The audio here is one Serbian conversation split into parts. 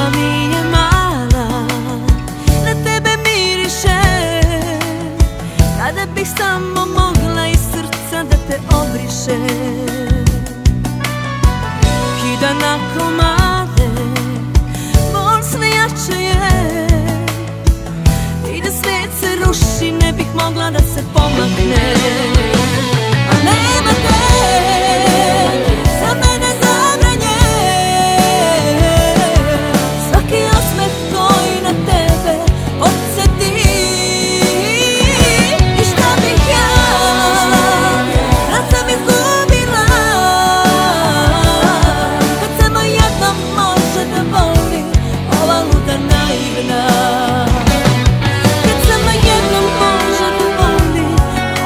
Ljubav nije mala, na tebe miriše. Kada bih samo mogla iz srca da te obrišem. Kida na komade, bol sve jače je. I da svet se ruši, ne bih mogla da se pomakne. A nema te, za mene zabranjen. Svaki osmeh koji na tebe podsjeti. I šta bih ja, kad sam izgubila, kad samo jednom može da voli ova luda naivna. Kad samo jednom može da voli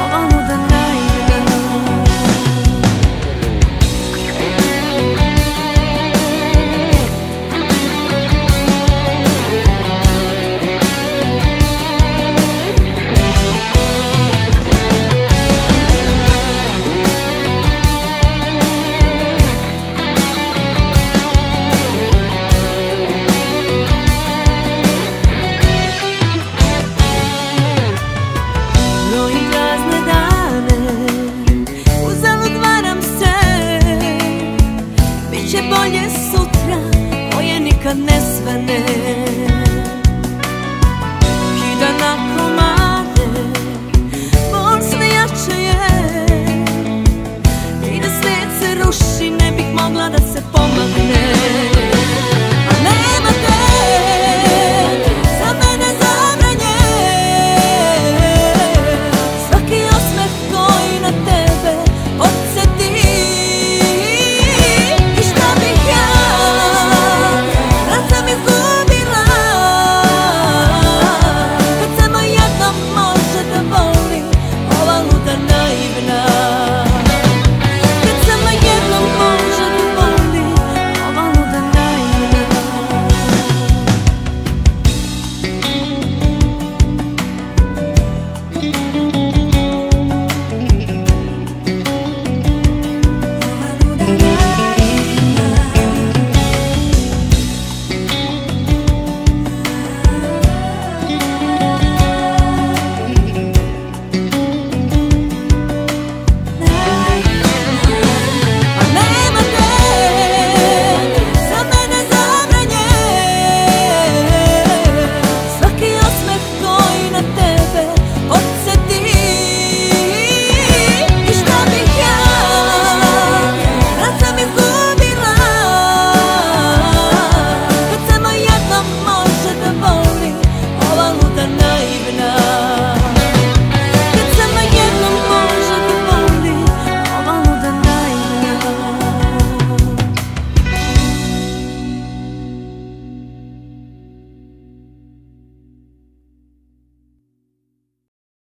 ova luda naivna. Brojim prazne dane, uzalud varam se. Biće bolje sutra, koje nikad ne svane. Kida na komade, bol sve jače je. I da svet se ruši, ne bih mogla da se pomakne.